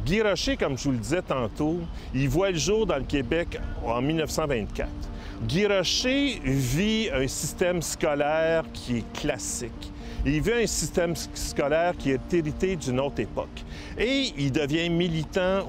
Guy Rocher, comme je vous le disais tantôt, il voit le jour dans le Québec en 1924. Guy Rocher vit un système scolaire qui est classique. Il vit un système scolaire qui est hérité d'une autre époque. Et il devient militant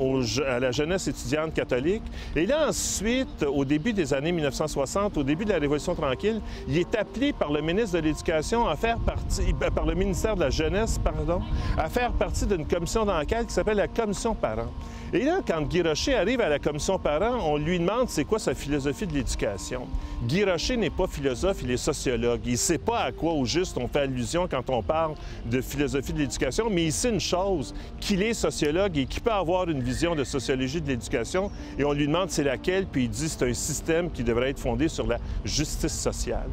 à la jeunesse étudiante catholique. Et là, ensuite, au début des années 1960, au début de la Révolution tranquille, il est appelé par le ministre de l'Éducation à faire partie, par le ministère de la Jeunesse, pardon, à faire partie d'une commission d'enquête qui s'appelle la Commission Parents. Et là, quand Guy Rocher arrive à la Commission Parents, on lui demande c'est quoi sa philosophie de l'éducation. Guy Rocher n'est pas philosophe, il est sociologue. Il ne sait pas à quoi au juste on fait allusion quand on parle de philosophie de l'éducation, mais il sait une chose, qu'il est sociologue et qu'il peut avoir une vision de sociologie de l'éducation. Et on lui demande c'est laquelle, puis il dit c'est un système qui devrait être fondé sur la justice sociale.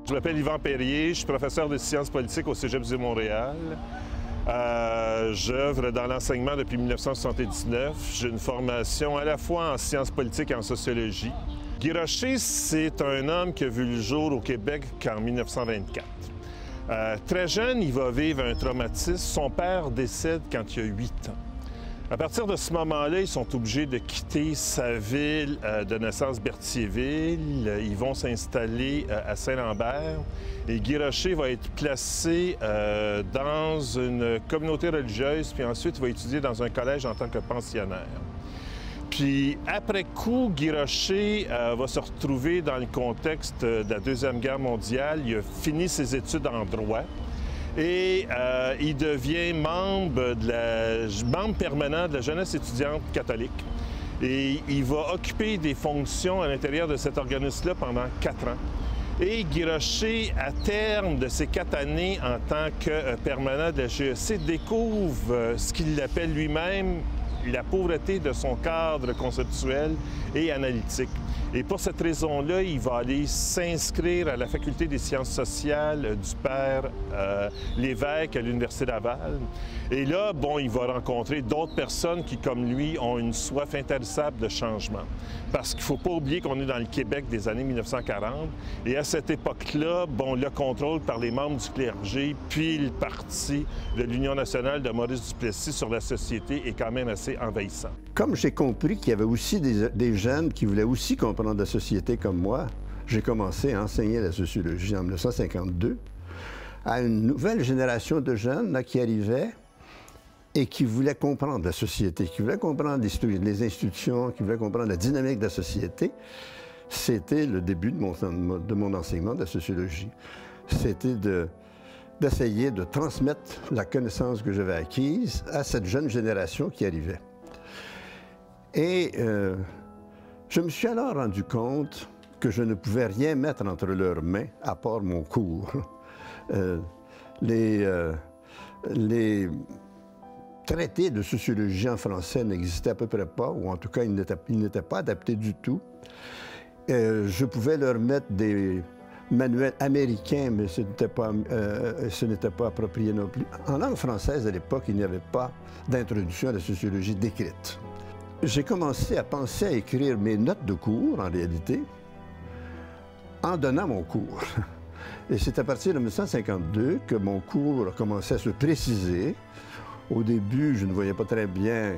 Je m'appelle Yvan Perrier, je suis professeur de sciences politiques au Cégep du Montréal. J'œuvre dans l'enseignement depuis 1979. J'ai une formation à la fois en sciences politiques et en sociologie. Guy Rocher, c'est un homme qui a vu le jour au Québec en 1924. Très jeune, il va vivre un traumatisme. Son père décède quand il a 8 ans. À partir de ce moment-là, ils sont obligés de quitter sa ville de naissance, Berthierville. Ils vont s'installer à Saint-Lambert. Et Guy Rocher va être placé dans une communauté religieuse, puis ensuite, il va étudier dans un collège en tant que pensionnaire. Puis, après coup, Guy Rocher va se retrouver dans le contexte de la Deuxième Guerre mondiale. Il a fini ses études en droit. Et il devient membre permanent de la jeunesse étudiante catholique. Et il va occuper des fonctions à l'intérieur de cet organisme-là pendant 4 ans. Et Guy Rocher, à terme de ces 4 années en tant que permanent de la GEC, découvre ce qu'il appelle lui-même la pauvreté de son cadre conceptuel et analytique. Et pour cette raison-là, il va aller s'inscrire à la Faculté des sciences sociales du Père Lévesque à l'Université Laval. Et là, bon, il va rencontrer d'autres personnes qui, comme lui, ont une soif intarissable de changement. Parce qu'il ne faut pas oublier qu'on est dans le Québec des années 1940. Et à cette époque-là, bon, le contrôle par les membres du clergé, puis le parti de l'Union nationale de Maurice Duplessis sur la société est quand même assez envahissant. Comme j'ai compris qu'il y avait aussi des jeunes qui voulaient aussi comprendre la société comme moi, j'ai commencé à enseigner la sociologie en 1952 à une nouvelle génération de jeunes là, qui arrivaient et qui voulaient comprendre la société, qui voulaient comprendre les institutions, qui voulaient comprendre la dynamique de la société. C'était le début de mon enseignement de la sociologie. C'était d'essayer de transmettre la connaissance que j'avais acquise à cette jeune génération qui arrivait. Et je me suis alors rendu compte que je ne pouvais rien mettre entre leurs mains à part mon cours. Les traités de sociologie en français n'existaient à peu près pas, ou en tout cas, ils n'étaient pas adaptés du tout. Je pouvais leur mettre des manuels américains, mais ce n'était pas approprié non plus. En langue française, à l'époque, il n'y avait pas d'introduction à la sociologie décrite. J'ai commencé à penser à écrire mes notes de cours, en réalité, en donnant mon cours. Et c'est à partir de 1952 que mon cours a commencé à se préciser. Au début, je ne voyais pas très bien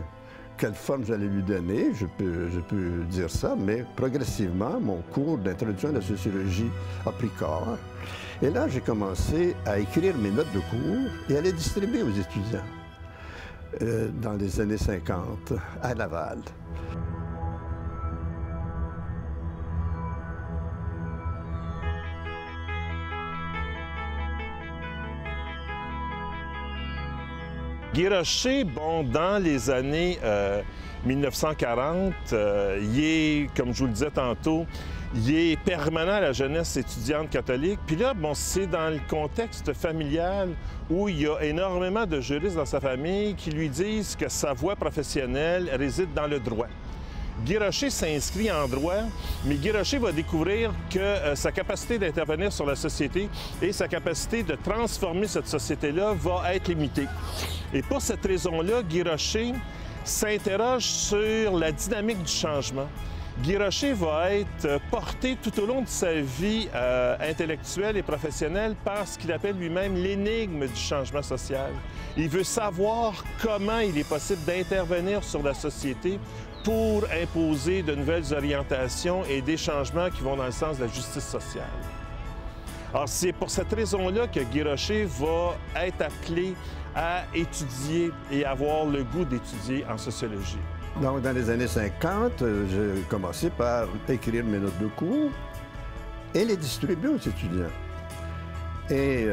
quelle forme j'allais lui donner, je peux dire ça, mais progressivement, mon cours d'introduction à la sociologie a pris corps. Et là, j'ai commencé à écrire mes notes de cours et à les distribuer aux étudiants dans les années 50 à Laval. Guy Rocher, bon, dans les années 1940, il est, comme je vous le disais tantôt, il est permanent à la jeunesse étudiante catholique. Puis là, bon, c'est dans le contexte familial où il y a énormément de juristes dans sa famille qui lui disent que sa voie professionnelle réside dans le droit. Guy Rocher s'inscrit en droit, mais Guy Rocher va découvrir que sa capacité d'intervenir sur la société et sa capacité de transformer cette société-là va être limitée. Et pour cette raison-là, Guy Rocher s'interroge sur la dynamique du changement. Guy Rocher va être porté tout au long de sa vie intellectuelle et professionnelle par ce qu'il appelle lui-même l'énigme du changement social. Il veut savoir comment il est possible d'intervenir sur la société pour imposer de nouvelles orientations et des changements qui vont dans le sens de la justice sociale. Alors, c'est pour cette raison-là que Guy Rocher va être appelé à étudier et avoir le goût d'étudier en sociologie. Donc, dans les années 50, j'ai commencé par écrire mes notes de cours et les distribuer aux étudiants. Et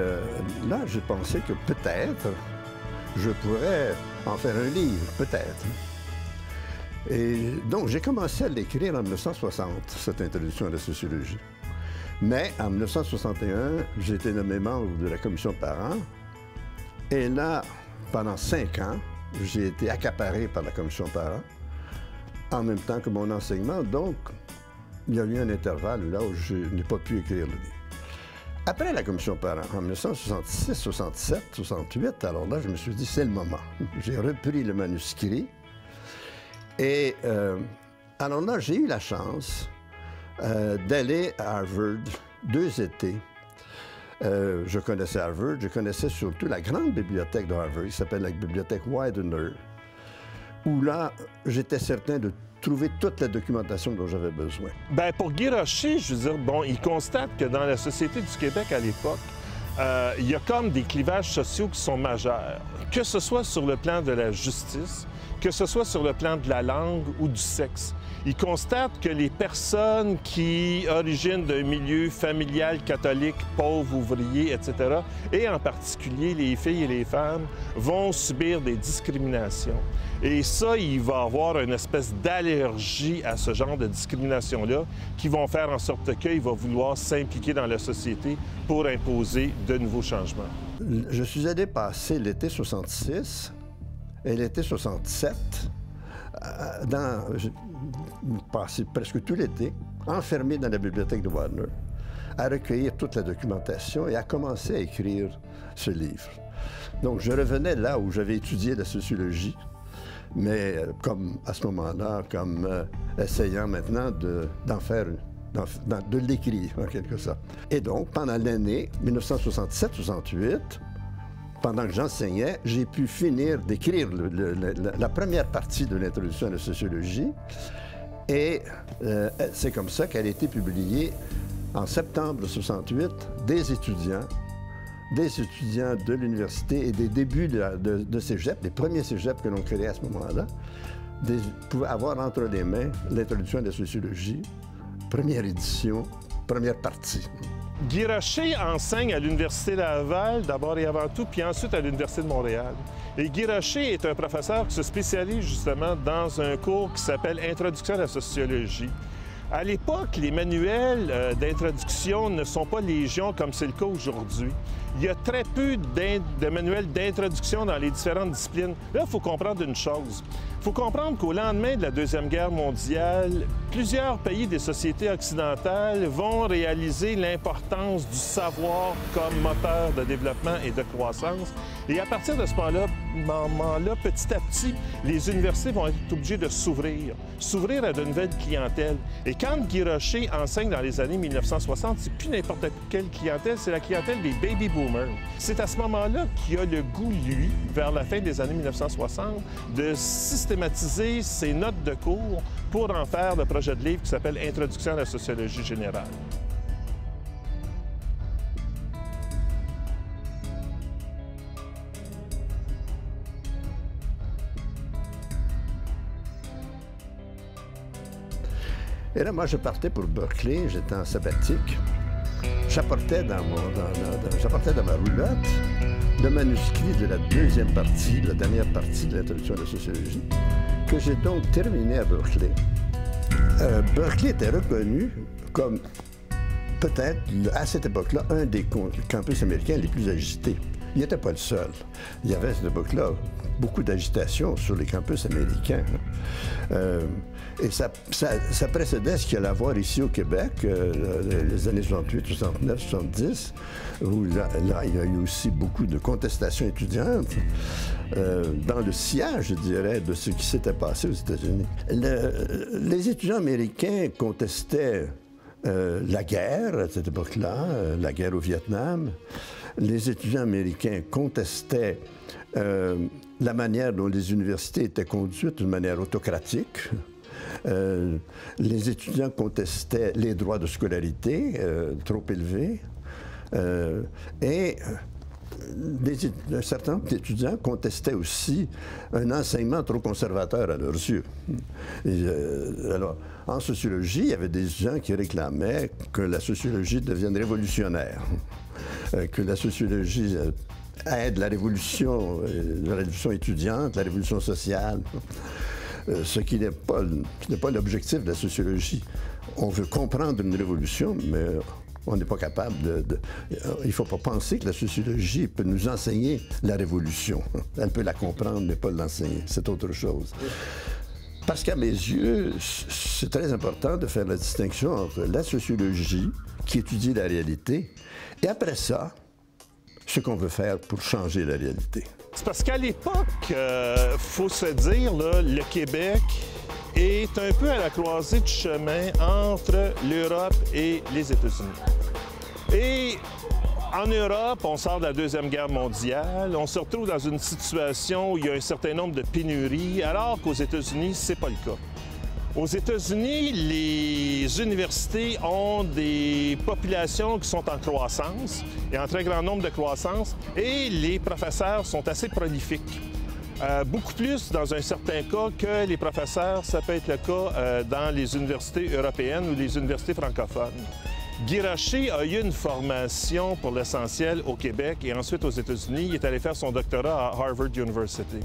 là, j'ai pensé que peut-être je pourrais en faire un livre, peut-être. Et donc, j'ai commencé à l'écrire en 1960, cette introduction à la sociologie. Mais en 1961, j'ai été nommé membre de la commission parents. Et là, pendant 5 ans, j'ai été accaparé par la commission parents, en même temps que mon enseignement. Donc, il y a eu un intervalle là où je n'ai pas pu écrire le livre. Après la commission parents, en 1966, 67, 68, alors là, je me suis dit, c'est le moment. J'ai repris le manuscrit. Et alors là, j'ai eu la chance d'aller à Harvard 2 étés. Je connaissais Harvard, je connaissais surtout la grande bibliothèque de Harvard, qui s'appelle la bibliothèque Widener, où là, j'étais certain de trouver toute la documentation dont j'avais besoin. Bien, pour Guy Rocher, je veux dire, bon, il constate que dans la société du Québec à l'époque, il y a comme des clivages sociaux qui sont majeurs, que ce soit sur le plan de la justice, que ce soit sur le plan de la langue ou du sexe. Il constate que les personnes qui originent d'un milieu familial catholique, pauvre, ouvrier, etc., et en particulier les filles et les femmes, vont subir des discriminations. Et ça, il va avoir une espèce d'allergie à ce genre de discrimination-là qui vont faire en sorte qu'il va vouloir s'impliquer dans la société pour imposer de nouveaux changements. Je suis allé passer l'été 66 et l'été 67 j'ai passé presque tout l'été enfermé dans la bibliothèque de Widener à recueillir toute la documentation et à commencer à écrire ce livre. Donc, je revenais là où j'avais étudié la sociologie, mais comme à ce moment-là, comme essayant maintenant de l'écrire, en quelque sorte. Et donc, pendant l'année 1967-68, pendant que j'enseignais, j'ai pu finir d'écrire la première partie de l'introduction à la sociologie. Et c'est comme ça qu'elle a été publiée en septembre 68 des étudiants de l'université et des débuts de cégep, les premiers cégeps que l'on créait à ce moment-là, pouvaient avoir entre les mains l'introduction à la sociologie, première édition, première partie. Guy Rocher enseigne à l'Université Laval, d'abord et avant tout, puis ensuite à l'Université de Montréal. Et Guy Rocher est un professeur qui se spécialise justement dans un cours qui s'appelle « Introduction à la sociologie ». À l'époque, les manuels d'introduction ne sont pas légion comme c'est le cas aujourd'hui. Il y a très peu de manuels d'introduction dans les différentes disciplines. Là, il faut comprendre une chose. Il faut comprendre qu'au lendemain de la Deuxième Guerre mondiale, plusieurs pays des sociétés occidentales vont réaliser l'importance du savoir comme moteur de développement et de croissance. Et à partir de ce moment-là, petit à petit, les universités vont être obligées de s'ouvrir à de nouvelles clientèles. Et quand Guy Rocher enseigne dans les années 1960, c'est plus n'importe quelle clientèle, c'est la clientèle des baby boomers. C'est à ce moment-là qu'il a le goût, lui, vers la fin des années 1960, de systématiser ses notes de cours pour en faire le projet de livre qui s'appelle « Introduction à la sociologie générale ». Et là, moi, je partais pour Berkeley, j'étais en sabbatique. J'apportais dans ma roulotte le manuscrit de la deuxième partie, la dernière partie de l'introduction à la sociologie, que j'ai donc terminé à Berkeley. Berkeley était reconnu comme peut-être, à cette époque-là, un des campus américains les plus agités. Il n'était pas le seul. Il y avait à cette époque-là beaucoup d'agitation sur les campus américains. Et ça précédait ce qu'il y allait avoir ici au Québec, les années 68, 69, 70, où là, il y a eu aussi beaucoup de contestations étudiantes dans le sillage, je dirais, de ce qui s'était passé aux États-Unis. Les étudiants américains contestaient la guerre à cette époque-là, la guerre au Vietnam. Les étudiants américains contestaient la manière dont les universités étaient conduites d'une manière autocratique. Les étudiants contestaient les droits de scolarité trop élevés. Un certain nombre d'étudiants contestaient aussi un enseignement trop conservateur à leurs yeux. Alors, en sociologie, il y avait des gens qui réclamaient que la sociologie devienne révolutionnaire, que la sociologie aide la révolution étudiante, la révolution sociale, ce qui n'est pas l'objectif de la sociologie. On veut comprendre une révolution, mais on n'est pas capable il ne faut pas penser que la sociologie peut nous enseigner la révolution. Elle peut la comprendre, mais pas l'enseigner. C'est autre chose. Parce qu'à mes yeux, c'est très important de faire la distinction entre la sociologie, qui étudie la réalité, et après ça, ce qu'on veut faire pour changer la réalité. C'est parce qu'à l'époque, faut se dire, là, le Québec est un peu à la croisée du chemin entre l'Europe et les États-Unis. Et en Europe, on sort de la Deuxième Guerre mondiale, on se retrouve dans une situation où il y a un certain nombre de pénuries, alors qu'aux États-Unis, c'est pas le cas. Aux États-Unis, les universités ont des populations qui sont en croissance, et en très grand nombre de croissance, et les professeurs sont assez prolifiques. Beaucoup plus dans un certain cas que les professeurs, ça peut être le cas dans les universités européennes ou les universités francophones. Guy Rocher a eu une formation pour l'essentiel au Québec et ensuite aux États-Unis. Il est allé faire son doctorat à Harvard University.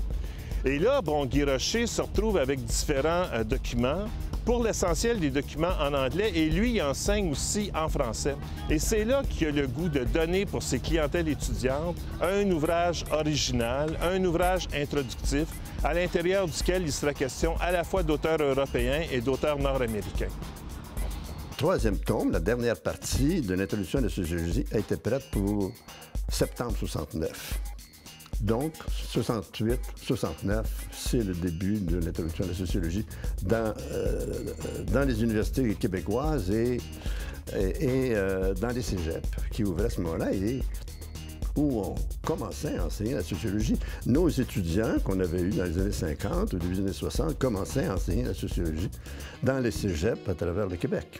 Et là, Guy Rocher se retrouve avec différents documents, pour l'essentiel des documents en anglais, et lui, il enseigne aussi en français. Et c'est là qu'il a le goût de donner pour ses clientèles étudiantes un ouvrage original, un ouvrage introductif, à l'intérieur duquel il sera question à la fois d'auteurs européens et d'auteurs nord-américains. Troisième tome, la dernière partie de l'introduction de la sociologie, a été prête pour septembre 69. Donc, 68, 69, c'est le début de l'introduction de la sociologie dans les universités québécoises et dans les cégeps qui ouvraient à ce moment-là et où on commençait à enseigner la sociologie. Nos étudiants qu'on avait eus dans les années 50 ou début des années 60 commençaient à enseigner la sociologie dans les cégeps à travers le Québec.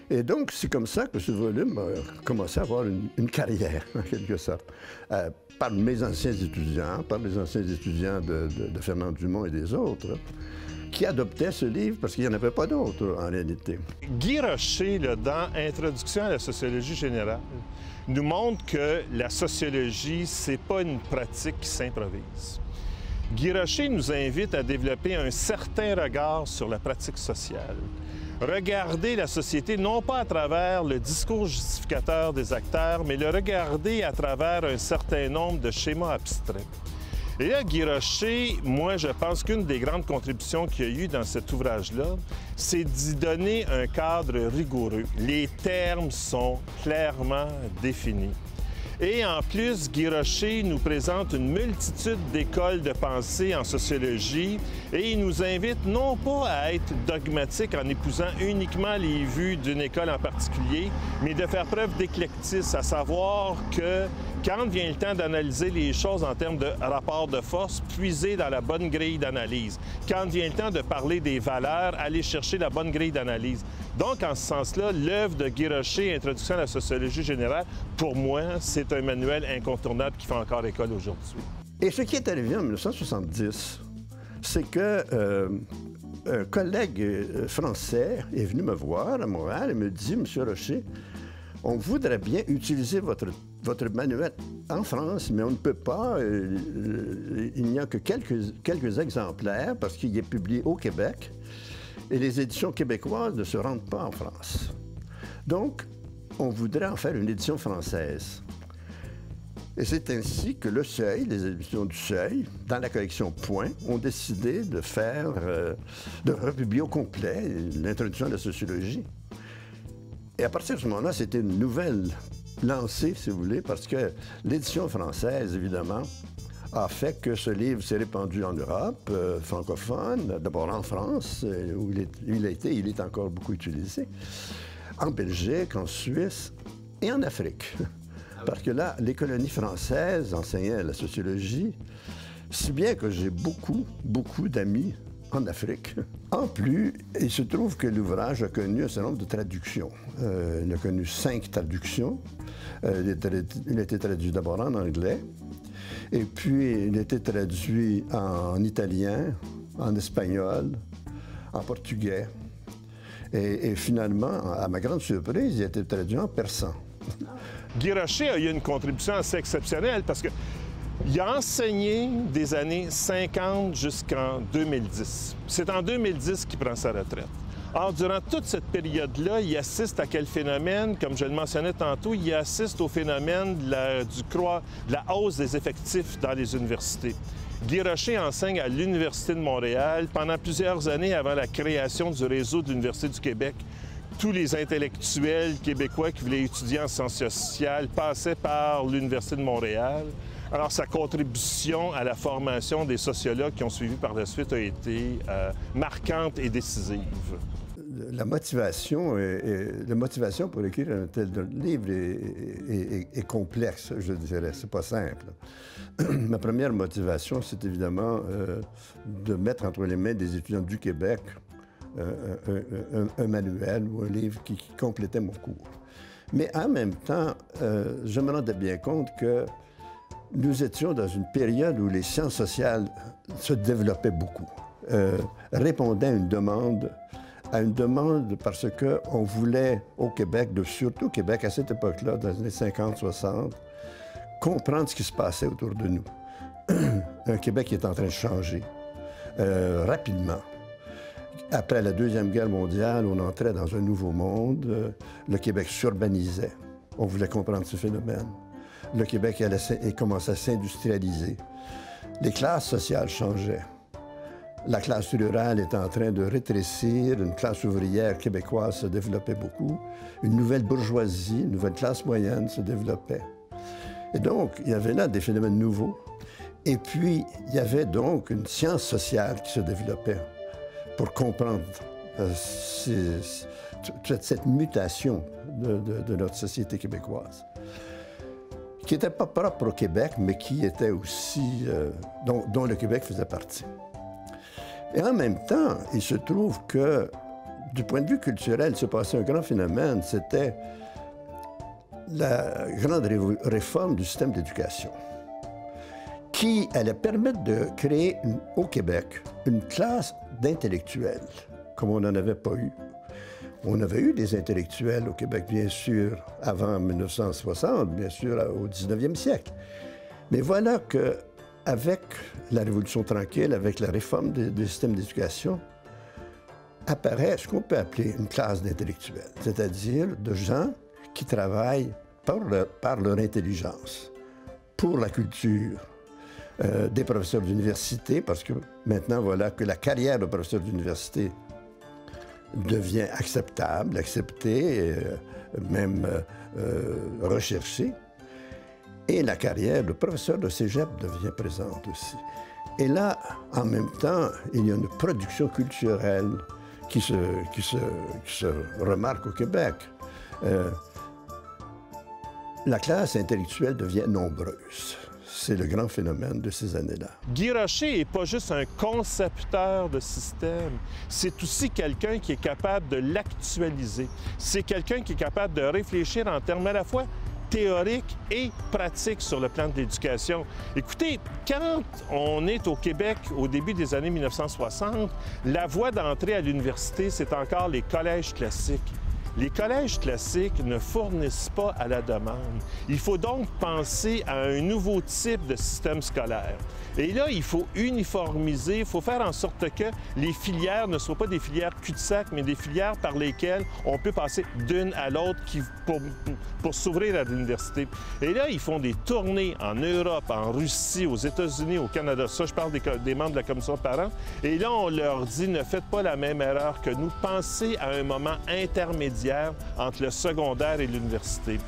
Et donc, c'est comme ça que ce volume a commencé à avoir une carrière, en quelque sorte, par mes anciens étudiants, par les anciens étudiants de Fernand Dumont et des autres, qui adoptaient ce livre parce qu'il n'y en avait pas d'autres, en réalité. Guy Rocher, là, dans Introduction à la sociologie générale, nous montre que la sociologie, c'est pas une pratique qui s'improvise. Guy Rocher nous invite à développer un certain regard sur la pratique sociale. Regarder la société non pas à travers le discours justificateur des acteurs, mais le regarder à travers un certain nombre de schémas abstraits. Et là, Guy Rocher, moi, je pense qu'une des grandes contributions qu'il y a eu dans cet ouvrage-là, c'est d'y donner un cadre rigoureux. Les termes sont clairement définis. Et en plus, Guy Rocher nous présente une multitude d'écoles de pensée en sociologie et il nous invite non pas à être dogmatique en épousant uniquement les vues d'une école en particulier, mais de faire preuve d'éclectisme, à savoir que quand vient le temps d'analyser les choses en termes de rapport de force, puiser dans la bonne grille d'analyse. Quand vient le temps de parler des valeurs, aller chercher la bonne grille d'analyse. Donc, en ce sens-là, l'œuvre de Guy Rocher, Introduction à la sociologie générale, pour moi, c'est un manuel incontournable qui fait encore école aujourd'hui. Et ce qui est arrivé en 1970, c'est que un collègue français est venu me voir à Montréal et me dit, « Monsieur Rocher, on voudrait bien utiliser votre manuel en France, mais on ne peut pas. Il n'y a que quelques exemplaires parce qu'il est publié au Québec et les éditions québécoises ne se rendent pas en France. Donc, on voudrait en faire une édition française. » Et c'est ainsi que le Seuil, les éditions du Seuil, dans la collection Point, ont décidé de faire, de republier au complet l'introduction de la sociologie. Et à partir de ce moment-là, c'était une nouvelle lancée, si vous voulez, parce que l'édition française, évidemment, a fait que ce livre s'est répandu en Europe francophone, d'abord en France, où il est encore beaucoup utilisé, en Belgique, en Suisse et en Afrique. Parce que là, les colonies françaises enseignaient la sociologie, si bien que j'ai beaucoup d'amis en Afrique. En plus, il se trouve que l'ouvrage a connu un certain nombre de traductions. Il a connu 5 traductions. Il a été traduit d'abord en anglais, et puis il a été traduit en italien, en espagnol, en portugais. Et finalement, à ma grande surprise, il a été traduit en persan. Guy Rocher a eu une contribution assez exceptionnelle parce qu'il a enseigné des années 50 jusqu'en 2010. C'est en 2010 qu'il prend sa retraite. Or, durant toute cette période-là, il assiste à quel phénomène? Comme je le mentionnais tantôt, il assiste au phénomène de la hausse des effectifs dans les universités. Guy Rocher enseigne à l'Université de Montréal pendant plusieurs années avant la création du réseau de l'Université du Québec. Tous les intellectuels québécois qui voulaient étudier en sciences sociales passaient par l'Université de Montréal. Alors, sa contribution à la formation des sociologues qui ont suivi par la suite a été marquante et décisive. La motivation pour écrire un tel livre est complexe, je dirais. C'est pas simple. Ma première motivation, c'est évidemment de mettre entre les mains des étudiants du Québec un manuel ou un livre qui complétait mon cours. Mais en même temps, je me rendais bien compte que nous étions dans une période où les sciences sociales se développaient beaucoup, répondaient à une demande parce qu'on voulait au Québec, surtout au Québec à cette époque-là, dans les années 50-60, comprendre ce qui se passait autour de nous. Un Québec qui est en train de changer rapidement. Après la Deuxième Guerre mondiale, on entrait dans un nouveau monde. Le Québec s'urbanisait. On voulait comprendre ce phénomène. Le Québec commençait à s'industrialiser. Les classes sociales changeaient. La classe rurale était en train de rétrécir. Une classe ouvrière québécoise se développait beaucoup. Une nouvelle bourgeoisie, une nouvelle classe moyenne se développait. Et donc, il y avait là des phénomènes nouveaux. Et puis, il y avait donc une science sociale qui se développait pour comprendre toute cette mutation de notre société québécoise, qui n'était pas propre au Québec, mais qui était aussi, dont le Québec faisait partie. Et en même temps, il se trouve que, du point de vue culturel, il se passait un grand phénomène, c'était la grande réforme du système d'éducation, qui allait permettre de créer au Québec une classe d'intellectuels, comme on n'en avait pas eu. On avait eu des intellectuels au Québec, bien sûr, avant 1960, bien sûr, au 19e siècle. Mais voilà qu'avec la Révolution tranquille, avec la réforme des systèmes d'éducation, apparaît ce qu'on peut appeler une classe d'intellectuels, c'est-à-dire de gens qui travaillent par leur intelligence, pour la culture, des professeurs d'université, parce que maintenant, voilà que la carrière de professeur d'université devient acceptable, acceptée, même recherchée. Et la carrière de professeur de cégep devient présente aussi. Et là, en même temps, il y a une production culturelle qui se remarque au Québec. La classe intellectuelle devient nombreuse. C'est le grand phénomène de ces années-là. Guy Rocher n'est pas juste un concepteur de système, c'est aussi quelqu'un qui est capable de l'actualiser. C'est quelqu'un qui est capable de réfléchir en termes à la fois théoriques et pratiques sur le plan de l'éducation. Écoutez, quand on est au Québec au début des années 1960, la voie d'entrée à l'université, c'est encore les collèges classiques. Les collèges classiques ne fournissent pas à la demande. Il faut donc penser à un nouveau type de système scolaire. Et là, il faut uniformiser, il faut faire en sorte que les filières ne soient pas des filières cul-de-sac, mais des filières par lesquelles on peut passer d'une à l'autre pour s'ouvrir à l'université. Et là, ils font des tournées en Europe, en Russie, aux États-Unis, au Canada. Ça, je parle des membres de la commission de parents. Et là, on leur dit, ne faites pas la même erreur que nous. Pensez à un moment intermédiaire entre le secondaire et l'université.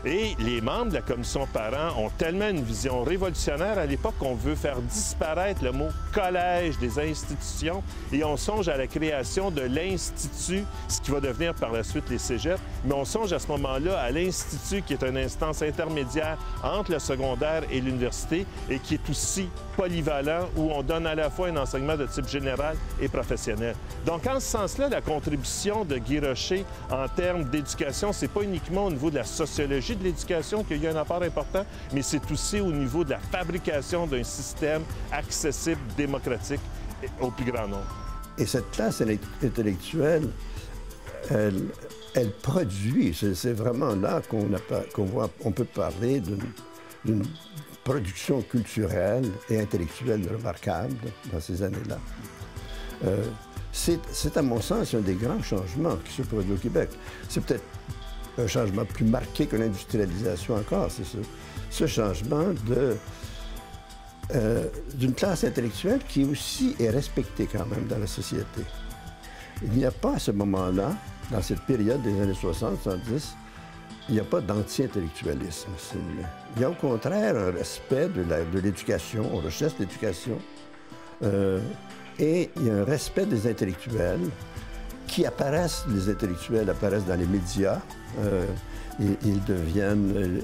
Et les membres de la commission parents ont tellement une vision révolutionnaire à l'époque qu'on veut faire disparaître le mot collège des institutions et on songe à la création de l'Institut, ce qui va devenir par la suite les cégeps, mais on songe à ce moment-là à l'Institut qui est une instance intermédiaire entre le secondaire et l'université et qui est aussi polyvalent où on donne à la fois un enseignement de type général et professionnel. Donc, en ce sens-là, la contribution de Guy Rocher en termes d'éducation, c'est pas uniquement au niveau de la sociologie de l'éducation qu'il y a un apport important, mais c'est aussi au niveau de la fabrication d'un système accessible, démocratique au plus grand nombre. Et cette classe intellectuelle, elle produit, c'est vraiment là qu'on peut parler d'une production culturelle et intellectuelle remarquable dans ces années-là. C'est à mon sens un des grands changements qui se produit au Québec. C'est peut-être un changement plus marqué que l'industrialisation encore, c'est ce changement d'une classe intellectuelle qui aussi est respectée quand même dans la société. Il n'y a pas à ce moment-là, dans cette période des années 60-70, il n'y a pas d'anti-intellectualisme. Il y a au contraire un respect de l'éducation, on recherche l'éducation, et il y a un respect des intellectuels qui apparaissent, les intellectuels apparaissent dans les médias, ils deviennent,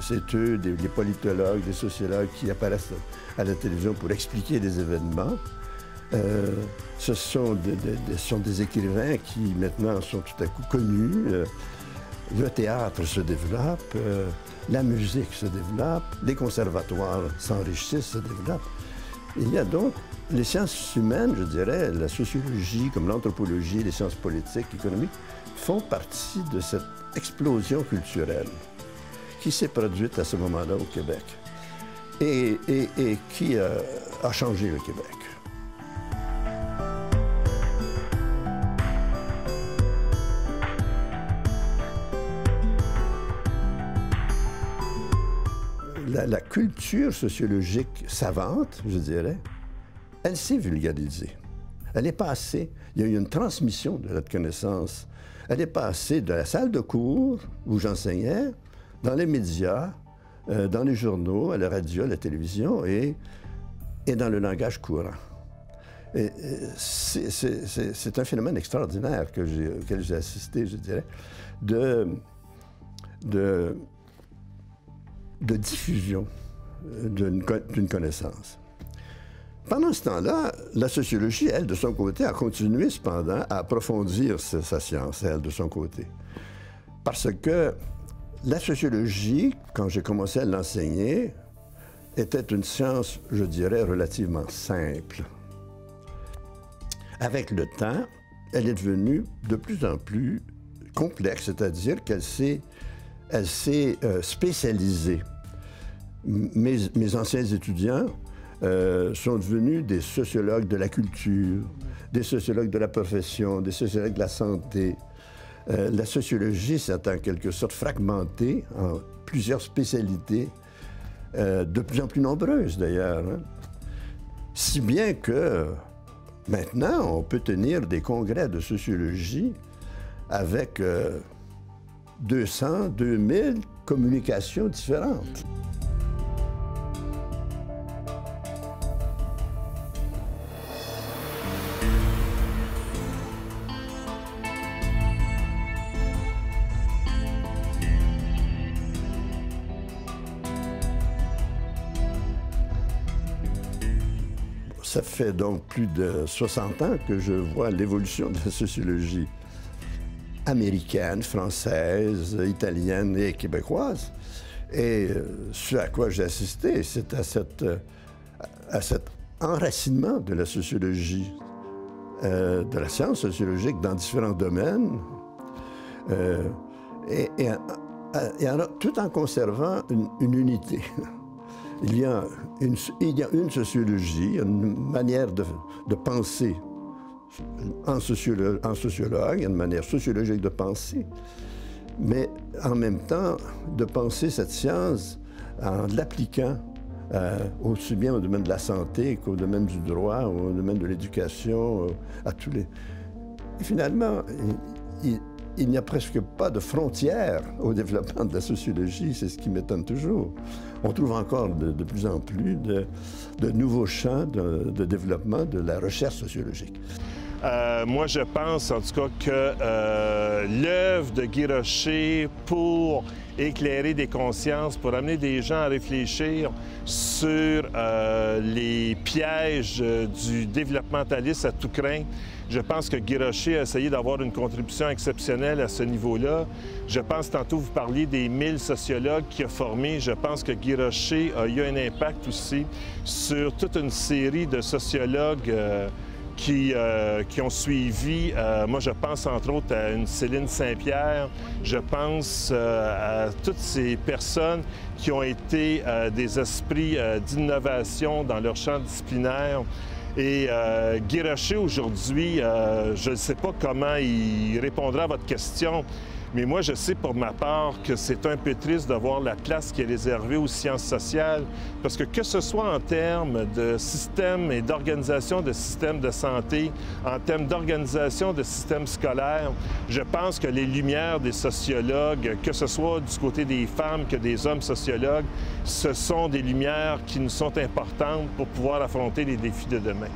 c'est eux, des politologues, des sociologues qui apparaissent à la télévision pour expliquer des événements. Ce sont des écrivains qui maintenant sont tout à coup connus. Le théâtre se développe, la musique se développe, les conservatoires s'enrichissent, se développent. Il y a donc les sciences humaines, je dirais, la sociologie, comme l'anthropologie, les sciences politiques, économiques, font partie de cette explosion culturelle qui s'est produite à ce moment-là au Québec et qui a changé le Québec. La culture sociologique savante, je dirais, elle s'est vulgarisée. Elle est passée, il y a eu une transmission de cette connaissance. Elle est passée de la salle de cours où j'enseignais, dans les médias, dans les journaux, à la radio, à la télévision et dans le langage courant. C'est un phénomène extraordinaire auquel j'ai assisté, je dirais, de diffusion d'une connaissance. Pendant ce temps-là, la sociologie, elle, de son côté, a continué cependant à approfondir sa science, elle, de son côté. Parce que la sociologie, quand j'ai commencé à l'enseigner, était une science, je dirais, relativement simple. Avec le temps, elle est devenue de plus en plus complexe, c'est-à-dire qu'elle s'est spécialisée. Mes anciens étudiants sont devenus des sociologues de la culture, des sociologues de la profession, des sociologues de la santé. La sociologie s'est en quelque sorte fragmentée en plusieurs spécialités, de plus en plus nombreuses d'ailleurs. Hein. Si bien que maintenant, on peut tenir des congrès de sociologie avec 200, 2000 communications différentes. Ça fait donc plus de 60 ans que je vois l'évolution de la sociologie américaine, française, italienne et québécoise. Et ce à quoi j'ai assisté, c'est à cet enracinement de la sociologie, de la science sociologique dans différents domaines, tout en conservant une unité. Il y a une sociologie, une manière de penser en sociologue, une manière sociologique de penser, mais en même temps de penser cette science en l'appliquant aussi bien au domaine de la santé qu'au domaine du droit, au domaine de l'éducation, à tous les... Et finalement, il n'y a presque pas de frontières au développement de la sociologie, c'est ce qui m'étonne toujours. On trouve encore de plus en plus de nouveaux champs de développement de la recherche sociologique. Moi, je pense en tout cas que l'œuvre de Guy Rocher pour éclairer des consciences, pour amener des gens à réfléchir sur les pièges du développementalisme à tout crin. Je pense que Guy Rocher a essayé d'avoir une contribution exceptionnelle à ce niveau-là. Je pense, tantôt, vous parliez des 1000 sociologues qu'il a formés. Je pense que Guy Rocher a eu un impact aussi sur toute une série de sociologues qui ont suivi. Moi, je pense entre autres à une Céline Saint-Pierre. Je pense à toutes ces personnes qui ont été des esprits d'innovation dans leur champ disciplinaire. Et Guy Rocher, aujourd'hui, je ne sais pas comment il répondra à votre question, mais moi, je sais pour ma part que c'est un peu triste de voir la place qui est réservée aux sciences sociales, parce que ce soit en termes de système et d'organisation de systèmes de santé, en termes d'organisation de systèmes scolaires, je pense que les lumières des sociologues, que ce soit du côté des femmes que des hommes sociologues, ce sont des lumières qui nous sont importantes pour pouvoir affronter les défis de demain.